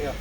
Yeah.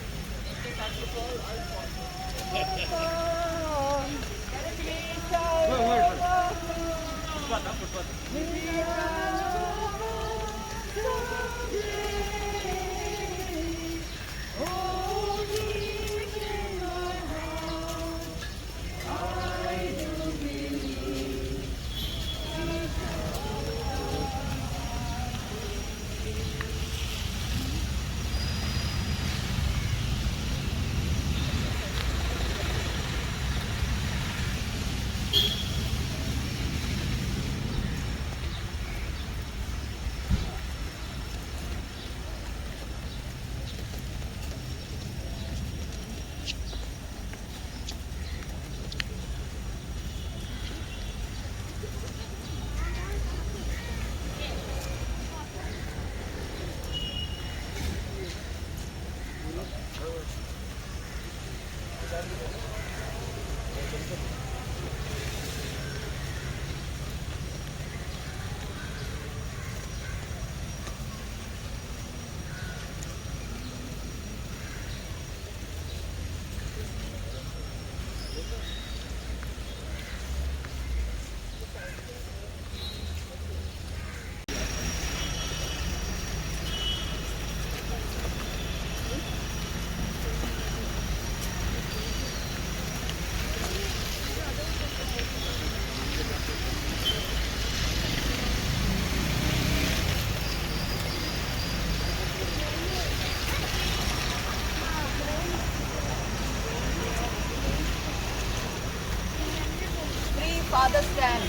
Free father stand.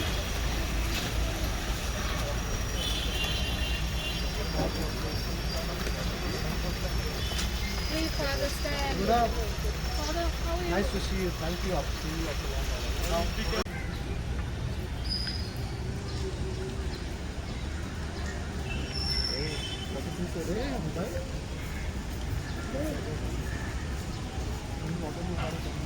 Free father stand. Buddha, Father, how are you? nice to see you. Thank you. See you after a long while. What did you say there, Buddha? What did you say?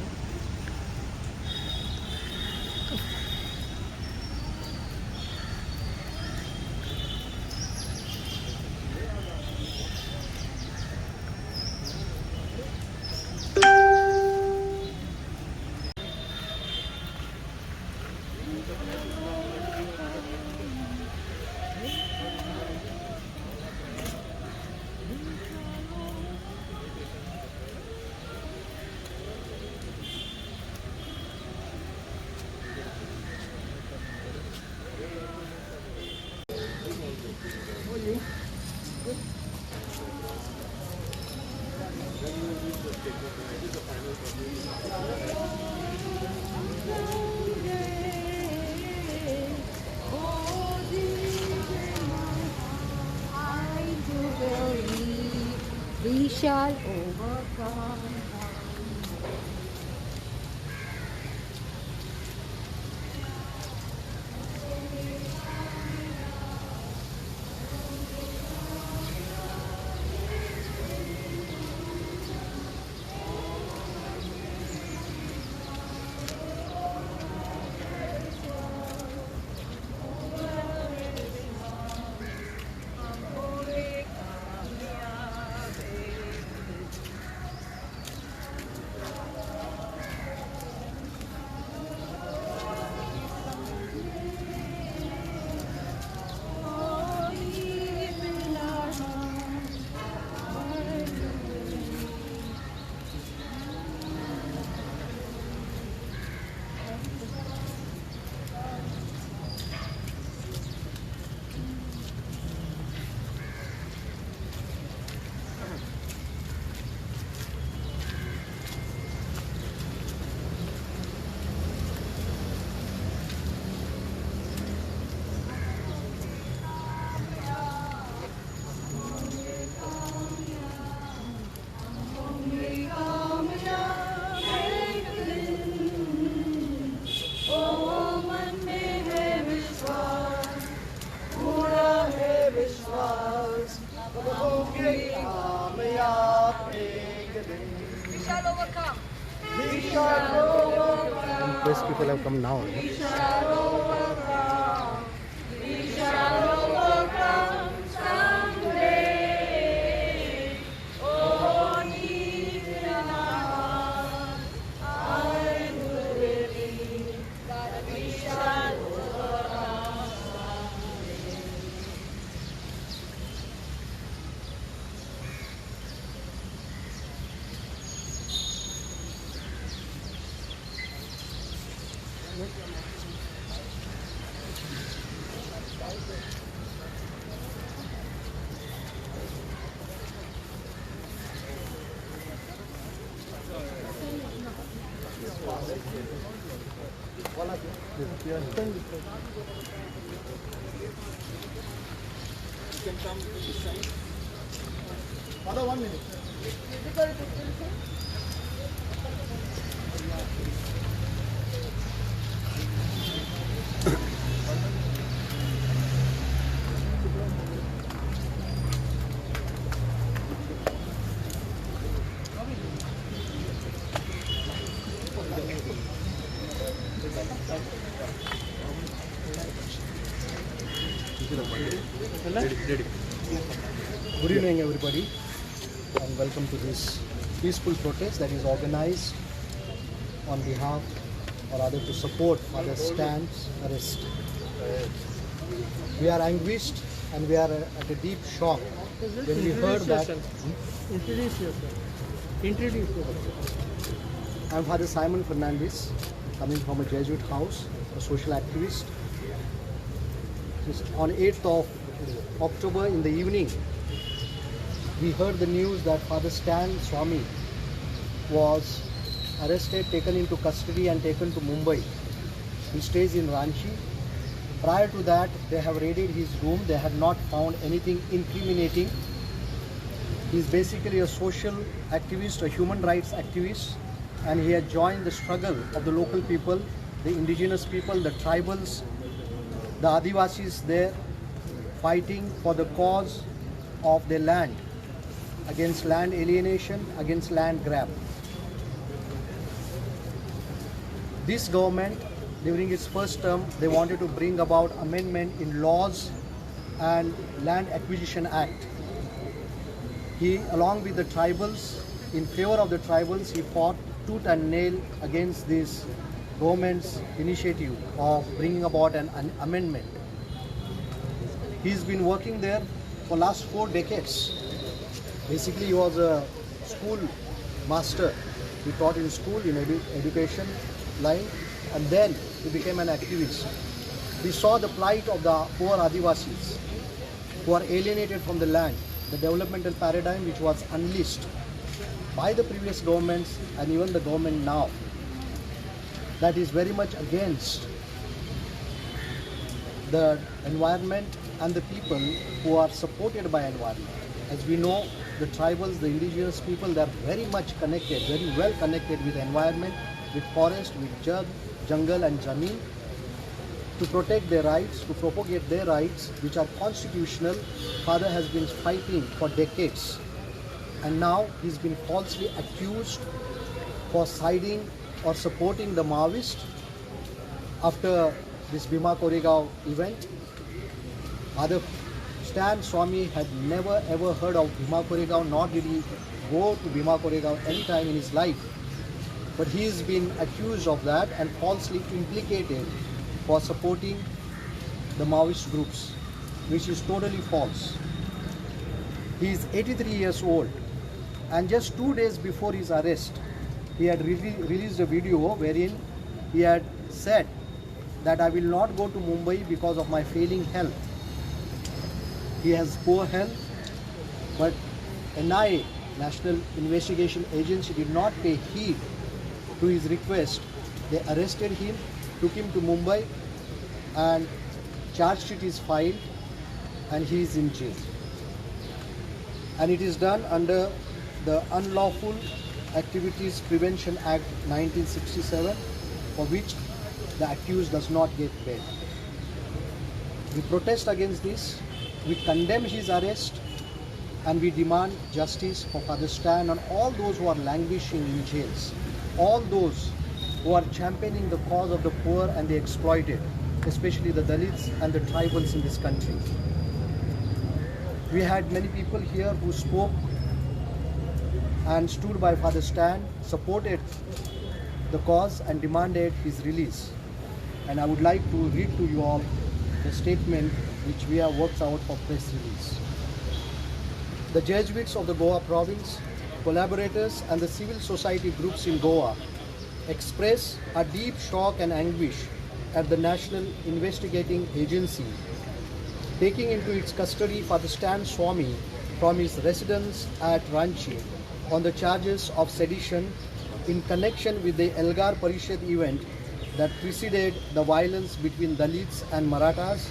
We shall overcome. We shall overcome. And these people have come now. We shall overcome. We shall overcome someday. Oh, Yeah. Father, 1 minute. Good evening, everybody, and welcome to this peaceful protest that is organized on behalf, or rather to support, Father Stan's arrest. We are anguished and we are at a deep shock when we heard that. Introduce yourself. Introduce yourself. I am Father Simon Fernandez, coming from a Jesuit house, a social activist. On 8th of October in the evening, we heard the news that Father Stan Swami was arrested, taken into custody and taken to Mumbai. He stays in Ranchi. Prior to that, they have raided his room. They had not found anything incriminating. He is basically a social activist, a human rights activist, and he had joined the struggle of the local people, the indigenous people, the tribals, the Adivasis there, fighting for the cause of their land, against land alienation, against land grab. This government, during its first term, they wanted to bring about amendment in laws and Land Acquisition Act. He, along with the tribals, in favor of the tribals, he fought tooth and nail against this government's initiative of bringing about an amendment. He's been working there for last 4 decades. Basically, he was a school master. He taught in school, in education line, and then he became an activist. We saw the plight of the poor Adivasis who are alienated from the land, the developmental paradigm which was unleashed by the previous governments and even the government now, that is very much against the environment and the people who are supported by environment. As we know, the tribals, the indigenous people, they are very much connected, very well connected with the environment, with forest, with jungle and zameen, to protect their rights, to propagate their rights, which are constitutional. Father has been fighting for decades, and now he's been falsely accused for siding or supporting the Maoists. After this Bhima Koregaon event, Father Stan Swami had never ever heard of Bhima Koregaon, nor did he go to Bhima Koregaon any time in his life. But he has been accused of that and falsely implicated for supporting the Maoist groups, which is totally false. He is 83 years old, and just 2 days before his arrest, he had released a video wherein he had said that I will not go to Mumbai because of my failing health. He has poor health, but NIA, National Investigation Agency, did not pay heed to his request. They arrested him, took him to Mumbai, and charge sheet is filed, and he is in jail. And it is done under the Unlawful Activities Prevention Act 1967, for which the accused does not get bail. We protest against this. We condemn his arrest, and we demand justice for Father Stan and all those who are languishing in jails, all those who are championing the cause of the poor and the exploited, especially the Dalits and the tribals in this country. We had many people here who spoke and stood by Father Stan, supported the cause and demanded his release. And I would like to read to you all the statement which we have worked out for press release. The Jesuits of the Goa province, collaborators and the civil society groups in Goa express a deep shock and anguish at the National Investigating Agency taking into its custody Father Stan Swami from his residence at Ranchi on the charges of sedition in connection with the Elgar Parishad event that preceded the violence between Dalits and Marathas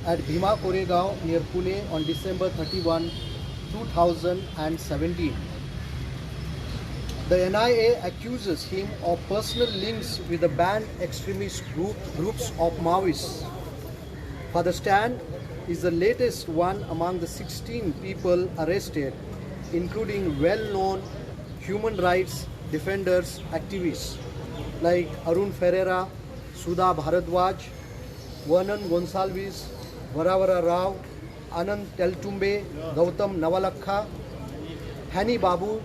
at Bhima Koregaon near Pune on December 31, 2017. The NIA accuses him of personal links with the banned extremist groups of Maoists. Father Stan is the latest one among the 16 people arrested, including well-known human rights defenders activists like Arun Ferreira, Sudha Bharadwaj, Vernon Gonsalves, Varavara Rao, Anand Teltumbe, Gautam Navalakha, Hani Babu,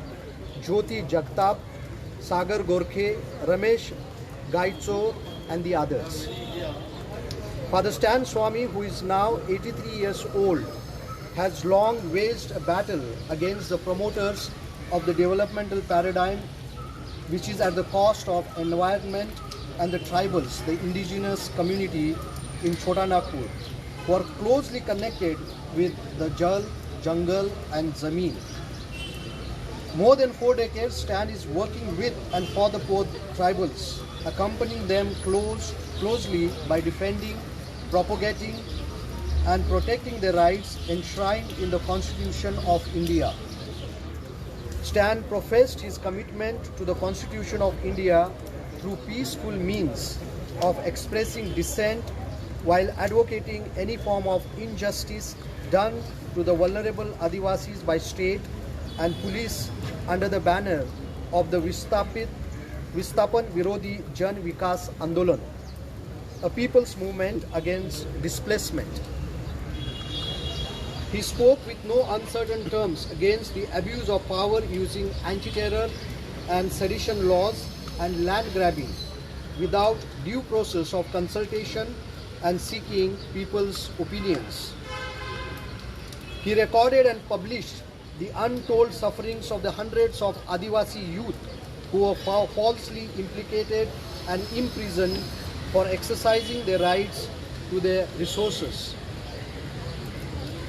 Jyoti Jagtap, Sagar Gorkhe, Ramesh Gaichor and the others. Father Stan Swami, who is now 83 years old, has long waged a battle against the promoters of the developmental paradigm, which is at the cost of environment and the tribals, the indigenous community in Chota Nagpur, who are closely connected with the Jal, Jungle and Zameen. More than 4 decades, Stan is working with and for the poor tribals, accompanying them closely by defending, propagating and protecting their rights enshrined in the Constitution of India. Stan professed his commitment to the Constitution of India through peaceful means of expressing dissent while advocating any form of injustice done to the vulnerable Adivasis by state and police under the banner of the Vistapan Virodhi Jan Vikas Andolan, a people's movement against displacement. He spoke with no uncertain terms against the abuse of power using anti-terror and sedition laws and land grabbing without due process of consultation and seeking people's opinions. He recorded and published the untold sufferings of the hundreds of Adivasi youth who were falsely implicated and imprisoned for exercising their rights to their resources.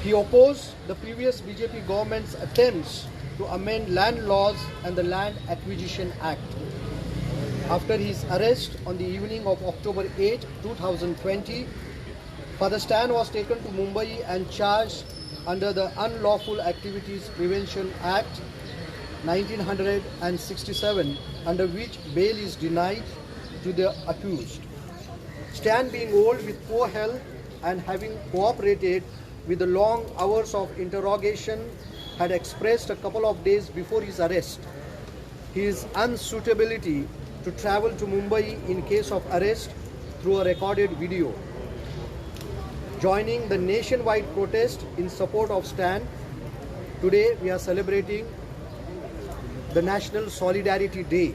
He opposed the previous BJP government's attempts to amend land laws and the Land Acquisition Act. After his arrest on the evening of October 8, 2020, Father Stan was taken to Mumbai and charged under the Unlawful Activities Prevention Act 1967, under which bail is denied to the accused. Stan, being old with poor health and having cooperated with the long hours of interrogation, had expressed a couple of days before his arrest his unsuitability to travel to Mumbai in case of arrest through a recorded video. Joining the nationwide protest in support of Stan, today we are celebrating the National Solidarity Day.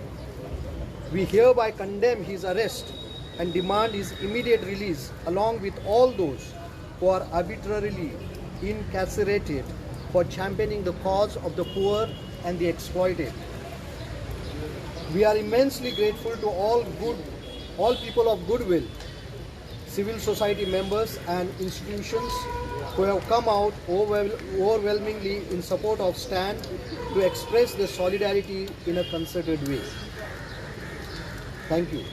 We hereby condemn his arrest and demand his immediate release, along with all those who are arbitrarily incarcerated for championing the cause of the poor and the exploited. We are immensely grateful to all people of goodwill, civil society members and institutions who have come out overwhelmingly in support of Stan to express their solidarity in a concerted way. Thank you.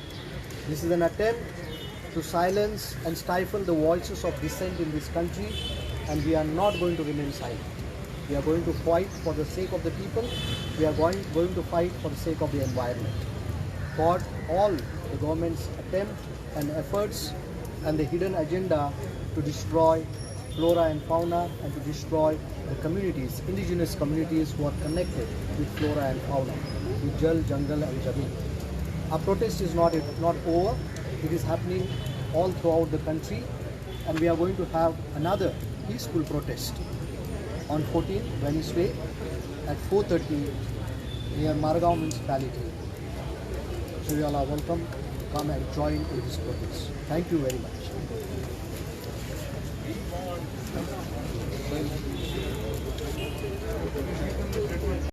This is an attempt to silence and stifle the voices of dissent in this country, and we are not going to remain silent. We are going to fight for the sake of the people. We are going to fight for the sake of the environment. For all the government's attempt and efforts and the hidden agenda to destroy flora and fauna and to destroy the communities, indigenous communities who are connected with flora and fauna, with Jal, Jungle and Zameen. Our protest is not over. It is happening all throughout the country, and we are going to have another peaceful protest on 14th Wednesday at 4:30 near Margaon Municipality. So you all are welcome to come and join in this protest. Thank you very much.